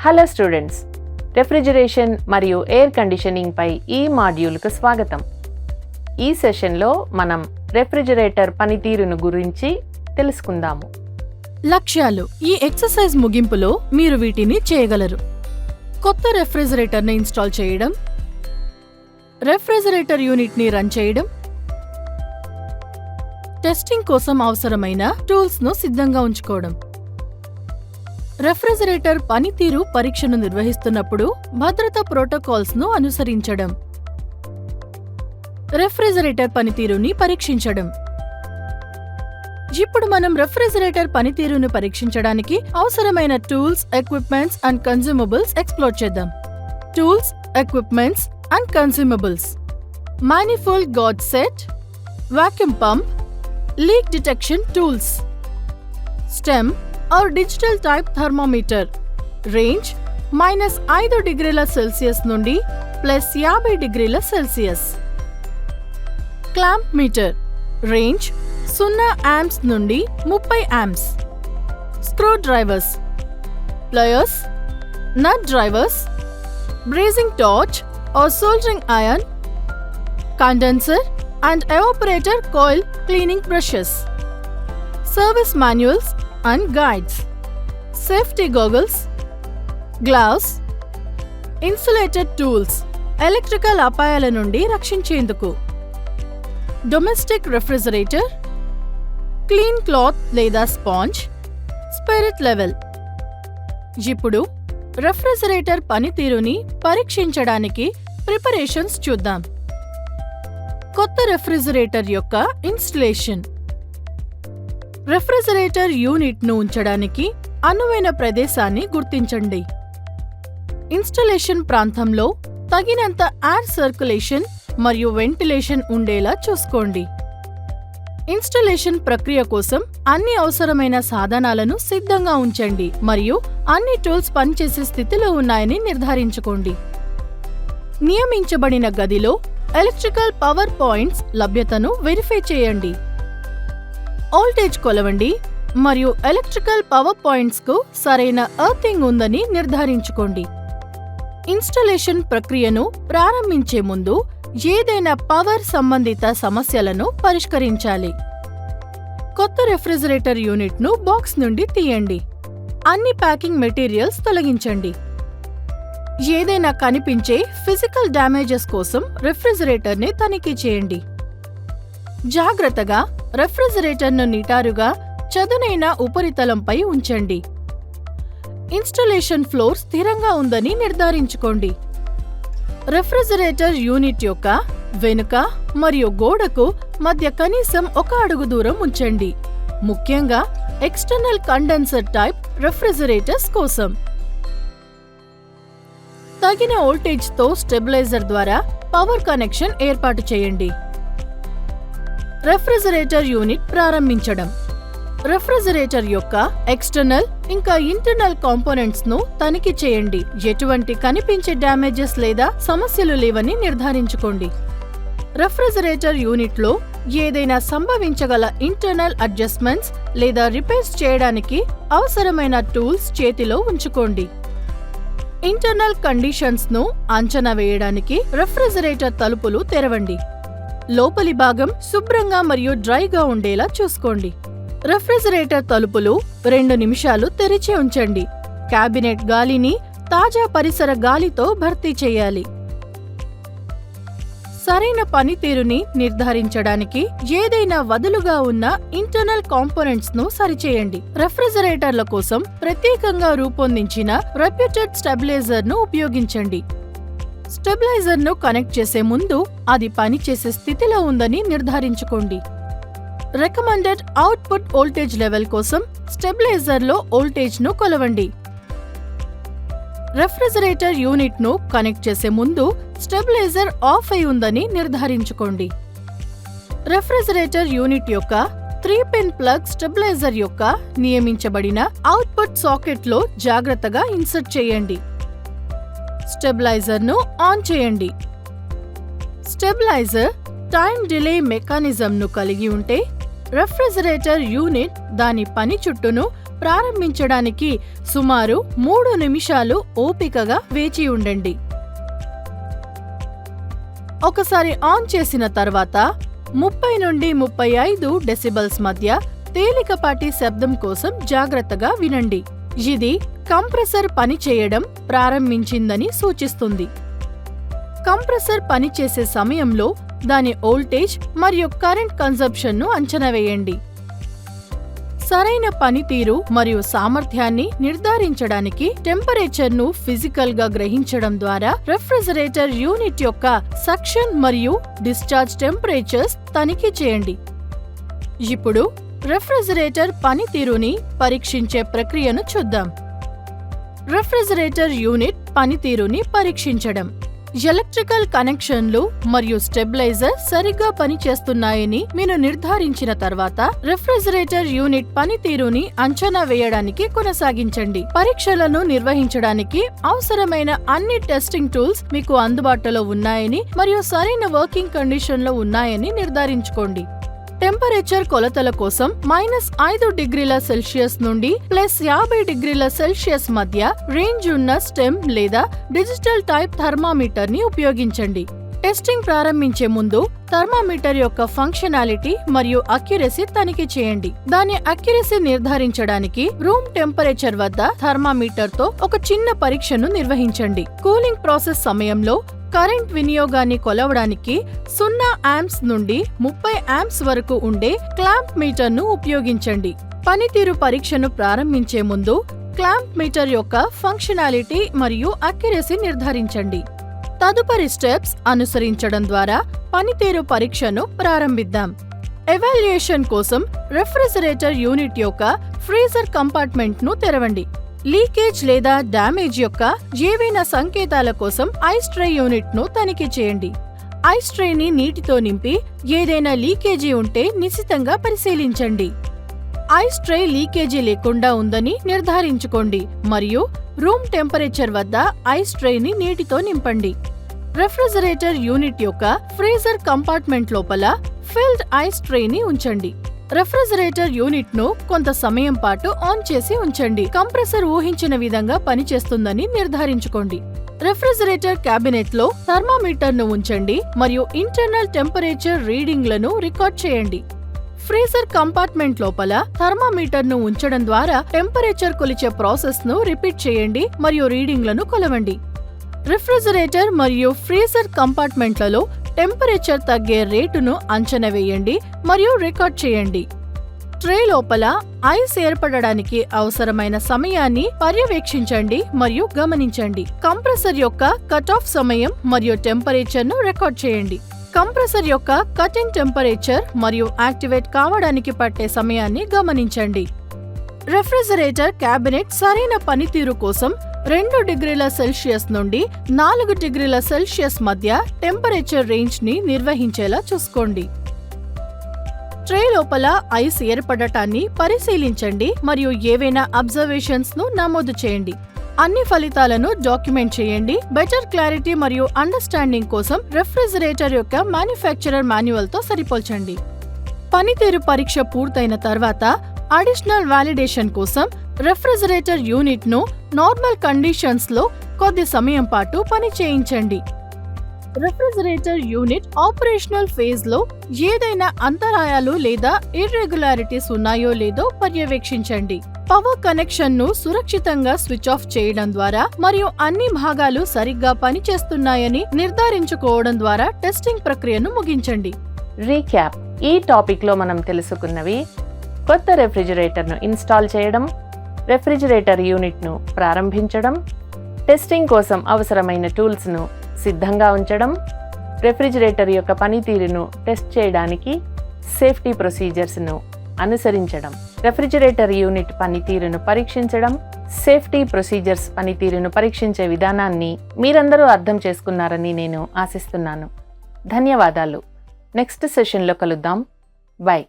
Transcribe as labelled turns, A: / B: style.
A: Hello students, refrigeration మరియు air conditioning పై ఈ మాడ్యూల్కు స్వాగతం. ఈ సెషన్లో మనం రెఫ్రిజిరేటర్ పనితీరును గురించి తెలుసుకుందాము.
B: లక్ష్యాలు. ఈ ఎక్సర్సైజ్ ముగింపులో మీరు వీటిని చేయగలరు: కొత్త రెఫ్రిజిరేటర్ని ఇన్స్టాల్ చేయడం, రెఫ్రిజిరేటర్ యూనిట్ని రన్ చేయడం, టెస్టింగ్ కోసం అవసరమైన టూల్స్ను సిద్ధంగా ఉంచుకోవడం. రెఫ్రిజిరేటర్ పనితీరు పరీక్షను నిర్వహిస్తున్నప్పుడు భద్రతా ప్రోటోకాల్స్ను అనుసరించడం, రెఫ్రిజిరేటర్ పనితీరుని పరీక్షించడం. ఇప్పుడు మనం రెఫ్రిజిరేటర్ పనితీరును పరీక్షించడానికి అవసరమైన tools, equipments and consumables explore చేద్దాం. Tools, equipments and consumables: manifold gauge set, vacuum pump, leak detection tools, stem और डिजिटल टाइप थर्मोमीटर, रेंज -5 डिग्रीల సెల్సియస్ నుండి +50 డిగ్రీల Celsius. Clamp meter, range 0 amps నుండి 30 amps. Screwdrivers, pliers, nut drivers, brazing torch or soldering iron, condenser and evaporator coil cleaning brushes. Service manuals and guides, safety goggles, gloves, insulated tools, electrical అపాయాల నుండి రక్షించేందుకు. Domestic refrigerator, clean cloth లేదా sponge, spirit level. ఇప్పుడు refrigerator పనితీరుని పరీక్షించడానికి preparations చూద్దాం. కొత్త refrigerator యొక్క ఇన్స్టలేషన్. రెఫ్రిజిరేటర్ యూనిట్ను ఉంచడానికి అనువైన ప్రదేశాన్ని గుర్తించండి. ఇన్స్టలేషన్ ప్రాంతంలో తగినంత ఎయిర్ సర్క్యులేషన్ మరియు వెంటిలేషన్ ఉండేలా చూసుకోండి. ఇన్స్టలేషన్ ప్రక్రియ కోసం అన్ని అవసరమైన సాధనాలను సిద్ధంగా ఉంచండి మరియు అన్ని టూల్స్ పనిచేసే స్థితిలో ఉన్నాయని నిర్ధారించుకోండి. నియమించబడిన గదిలో ఎలక్ట్రికల్ పవర్ పాయింట్స్ లభ్యతను వెరిఫై చేయండి. వోల్టేజ్ కొలవండి మరియు ఎలక్ట్రికల్ పవర్ పాయింట్స్కు సరైన ఎర్తింగ్ ఉందని నిర్ధారించుకోండి. ఇన్స్టలేషన్ ప్రక్రియను ప్రారంభించే ముందు ఏదైనా పవర్ సంబంధిత సమస్యలను పరిష్కరించాలి. కొత్త రెఫ్రిజిరేటర్ యూనిట్ను బాక్స్ నుండి తీయండి. అన్ని ప్యాకింగ్ మెటీరియల్స్ తొలగించండి. ఏదైనా కనిపించే ఫిజికల్ డ్యామేజెస్ కోసం రెఫ్రిజిరేటర్ని తనిఖీ చేయండి. జాగ్రత్తగా రెఫ్రిజిరేటర్ను నిటారుగా చదునైన ఉపరితలంపై ఉంచండి. ఇన్స్టలేషన్ ఫ్లోర్ స్థిరంగా ఉందని నిర్ధారించుకోండి. రెఫ్రిజిరేటర్ యూనిట్ యొక్క వెనుక మరియు గోడకు మధ్య కనీసం 1 అడుగు దూరం ఉంచండి, ముఖ్యంగా ఎక్స్టర్నల్ కండెన్సర్ టైప్ రెఫ్రిజిరేటర్స్ కోసం. తగిన వోల్టేజ్తో స్టెబిలైజర్ ద్వారా పవర్ కనెక్షన్ ఏర్పాటు చేయండి. రెఫ్రిజిరేటర్ యూనిట్ ప్రారంభించడం. రెఫ్రిజిరేటర్ యొక్క ఎక్స్టర్నల్ ఇంకా ఇంటర్నల్ కాంపోనెంట్స్ ను తనిఖీ చేయండి. ఎటువంటి కనిపించే డ్యామేజెస్ లేదా సమస్యలు లేవని నిర్ధారించుకోండి. రెఫ్రిజిరేటర్ యూనిట్లో ఏదైనా సంభవించగల ఇంటర్నల్ అడ్జస్ట్మెంట్స్ లేదా రిపేర్స్ చేయడానికి అవసరమైన టూల్స్ చేతిలో ఉంచుకోండి. ఇంటర్నల్ కండిషన్స్ ను అంచనా వేయడానికి రెఫ్రిజిరేటర్ తలుపులు తెరవండి. లోపలి భాగం శుభ్రంగా మరియు డ్రైగా ఉండేలా చూసుకోండి. రెఫ్రిజిరేటర్ తలుపులు 2 నిమిషాలు తెరిచి ఉంచండి. క్యాబినెట్ గాలిని తాజా పరిసర గాలితో భర్తీ చేయాలి. సరైన పనితీరుని నిర్ధారించడానికి ఏదైనా వదులుగా ఉన్న ఇంటర్నల్ కాంపోనెంట్స్ ను సరిచేయండి. రెఫ్రిజిరేటర్ల కోసం ప్రత్యేకంగా రూపొందించిన రెప్యూటెడ్ స్టెబిలైజర్ ను ఉపయోగించండి. స్టెబిలైజర్ ను కనెక్ట్ చేసే ముందు అది పనిచేసే స్థితిలో ఉందని నిర్ధారించుకోండి. రికమెండెడ్ అవుట్పుట్ వోల్టేజ్ లెవెల్ కోసం స్టెబిలైజర్లో వోల్టేజ్ను కొలవండి. రెఫ్రిజిరేటర్ యూనిట్ను కనెక్ట్ చేసే ముందు స్టెబిలైజర్ ఆఫ్ అయి ఉందని నిర్ధారించుకోండి. రెఫ్రిజిరేటర్ యూనిట్ యొక్క 3-పిన్ ప్లగ్ స్టెబిలైజర్ యొక్క నియమించబడిన అవుట్పుట్ సాకెట్లో జాగ్రత్తగా ఇన్సర్ట్ చేయండి. స్టెబిలైజర్ను ఆన్ చేయండి. స్టెబిలైజర్ టైం డిలే మెకానిజంను కలిగి ఉంటే రెఫ్రిజిరేటర్ యూనిట్ దాని పని చుట్టూను ప్రారంభించడానికి సుమారు 3 నిమిషాలు ఓపికగా వేచి ఉండండి. ఒకసారి ఆన్ చేసిన తర్వాత 30 నుండి 35 డెసిబెల్స్ మధ్య తేలికపాటి శబ్దం కోసం జాగ్రత్తగా వినండి. ఇది కంప్రెసర్ పనిచేయడం ప్రారంభించిందని సూచిస్తుంది. కంప్రెసర్ పనిచేసే సమయంలో దాని వోల్టేజ్ మరియు కరెంట్ కన్సంప్షన్ను అంచనా వేయండి. సరైన పనితీరు మరియు సామర్థ్యాన్ని నిర్ధారించడానికి టెంపరేచర్ను ఫిజికల్ గా గ్రహించడం ద్వారా రెఫ్రిజిరేటర్ యూనిట్ యొక్క సక్షన్ మరియు డిశ్చార్జ్ టెంపరేచర్స్ తనిఖీ చేయండి. ఇప్పుడు రెఫ్రిజిరేటర్ పనితీరుని పరీక్షించే ప్రక్రియను చూద్దాం. రెఫ్రిజిరేటర్ యూనిట్ పనితీరుని పరీక్షించడం. ఎలక్ట్రికల్ కనెక్షన్లు మరియు స్టెబిలైజర్ సరిగ్గా పనిచేస్తున్నాయని మీరు నిర్ధారించిన తర్వాత రెఫ్రిజిరేటర్ యూనిట్ పనితీరుని అంచనా వేయడానికి కొనసాగించండి. పరీక్షలను నిర్వహించడానికి అవసరమైన అన్ని టెస్టింగ్ టూల్స్ మీకు అందుబాటులో ఉన్నాయని మరియు సరైన వర్కింగ్ కండిషన్లో ఉన్నాయని నిర్ధారించుకోండి. టెంపరేచర్ కొలతల కోసం -5°C నుండి +50°C మధ్య రేంజ్ ఉన్న స్టెమ్ లేదా డిజిటల్ టైప్ థర్మామీటర్ ని ఉపయోగించండి. టెస్టింగ్ ప్రారంభించే ముందు థర్మామీటర్ యొక్క ఫంక్షనాలిటీ మరియు అక్యురసీ తనిఖీ చేయండి. దాని అక్యురసీ నిర్ధారించడానికి రూమ్ టెంపరేచర్ వద్ద థర్మామీటర్ తో ఒక చిన్న పరీక్షను నిర్వహించండి. కూలింగ్ ప్రాసెస్ సమయంలో కరెంట్ వినియోగాన్ని కొలవడానికి 0 ఆంప్స్ నుండి 30 ఆంప్స్ వరకు ఉండే క్లాంప్ మీటర్ను ఉపయోగించండి. పనితీరు పరీక్షను ప్రారంభించే ముందు క్లాంప్ మీటర్ యొక్క ఫంక్షనాలిటీ మరియు అక్యురసీ నిర్ధారించండి. తదుపరి స్టెప్స్ అనుసరించడం ద్వారా పనితీరు పరీక్షను ప్రారంభిద్దాం. ఎవాల్యుయేషన్ కోసం రెఫ్రిజిరేటర్ యూనిట్ యొక్క ఫ్రీజర్ కంపార్ట్మెంట్ను తెరవండి. లీకేజ్ లేదా డ్యామేజ్ యొక్క ఏవైనా సంకేతాల కోసం ఐస్ ట్రే యూనిట్ ను తనిఖీ చేయండి. ఐస్ ట్రేని నీటితో నింపి ఏదైనా లీకేజీ ఉంటే నిశితంగా పరిశీలించండి. ఐస్ ట్రే లీకేజీ లేకుండా ఉందని నిర్ధారించుకోండి మరియు రూమ్ టెంపరేచర్ వద్ద ఐస్ ట్రేని నీటితో నింపండి. రెఫ్రిజిరేటర్ యూనిట్ యొక్క ఫ్రీజర్ కంపార్ట్మెంట్ లోపల ఫిల్డ్ ఐస్ ట్రేని ఉంచండి. రెఫ్రిజిరేటర్ యూనిట్ ను కొంత సమయం పాటు ఆన్ చేసి ఉంచండి. కంప్రెసర్ ఊహించిన విధంగా పనిచేస్తుందని నిర్ధారించుకోండి. రెఫ్రిజిరేటర్ క్యాబినెట్ లో థర్మామీటర్ ను ఉంచండి మరియు ఇంటర్నల్ టెంపరేచర్ రీడింగ్లను రికార్డ్ చేయండి. ఫ్రీజర్ కంపార్ట్మెంట్ లోపల థర్మామీటర్ ను ఉంచడం ద్వారా టెంపరేచర్ కొలిచే ప్రాసెస్ ను రిపీట్ చేయండి మరియు రీడింగ్లను కొలవండి. రిఫ్రిజిరేటర్ మరియు ఫ్రీజర్ కంపార్ట్మెంట్లలో టెంపరేచర్ తగ్గే రేటును అంచనా వేయండి మరియు రికార్డ్ చేయండి. ట్రే లోపల ఐస్ ఏర్పడడానికి అవసరమైన సమయాన్ని పర్యవేక్షించండి మరియు గమనించండి. కంప్రెసర్ యొక్క కట్ ఆఫ్ సమయం మరియు టెంపరేచర్ ను రికార్డ్ చేయండి. కంప్రెసర్ యొక్క కట్ ఇన్ టెంపరేచర్ మరియు యాక్టివేట్ కావడానికి పట్టే సమయాన్ని గమనించండి. రెఫ్రిజిరేటర్ క్యాబినెట్ సరైన పనితీరు కోసం 2°C నుండి 4°C మధ్య టెంపరేచర్ రేంజ్ ని నిర్వహించేలా చూసుకోండి. ట్రే లోపల ఐస్ ఏర్పడటాన్ని పరిశీలించండి మరియు ఏవైనా అబ్జర్వేషన్స్ ను నమోదు చేయండి. అన్ని ఫలితాలను డాక్యుమెంట్ చేయండి. బెటర్ క్లారిటీ మరియు అండర్స్టాండింగ్ కోసం రెఫ్రిజిరేటర్ యొక్క మ్యానుఫ్యాక్చరర్ మాన్యువల్ తో సరిపోల్చండి. పనితీరు పరీక్ష పూర్తయిన తర్వాత అడిషనల్ వాలిడేషన్ కోసం రెఫ్రిజిరేటర్ యూనిట్ ను నార్మల్ కండిషన్స్ లో కొద్ది సమయం పాటు పని చేయించండి. రెఫ్రిజిరేటర్ యూనిట్ ఆపరేషనల్ ఫేజ్ లో ఏదైనా అంతరాయాలు లేదా ఇర్రెగ్యులారిటీస్ ఉన్నాయో లేదో పర్యవేక్షించండి. పవర్ కనెక్షన్ ను సురక్షితంగా స్విచ్ ఆఫ్ చేయడం ద్వారా మరియు అన్ని భాగాలు సరిగ్గా పనిచేస్తున్నాయని నిర్ధారించుకోవడం ద్వారా టెస్టింగ్ ప్రక్రియను ముగించండి.
A: రీక్యాప్. ఈ టాపిక్ లో మనం తెలుసుకున్నవి: కొత్త రెఫ్రిజిరేటర్ను ఇన్స్టాల్ చేయడం, రెఫ్రిజిరేటర్ యూనిట్ను ప్రారంభించడం, టెస్టింగ్ కోసం అవసరమైన టూల్స్ను సిద్ధంగా ఉంచడం, రెఫ్రిజిరేటర్ యొక్క పనితీరును టెస్ట్ చేయడానికి సేఫ్టీ ప్రొసీజర్స్ను అనుసరించడం, రెఫ్రిజిరేటర్ యూనిట్ పనితీరును పరీక్షించడం, సేఫ్టీ ప్రొసీజర్స్ పనితీరును పరీక్షించే విధానాన్ని మీరందరూ అర్థం చేసుకున్నారని నేను ఆశిస్తున్నాను. ధన్యవాదాలు. నెక్స్ట్ సెషన్లో కలుద్దాం. బై.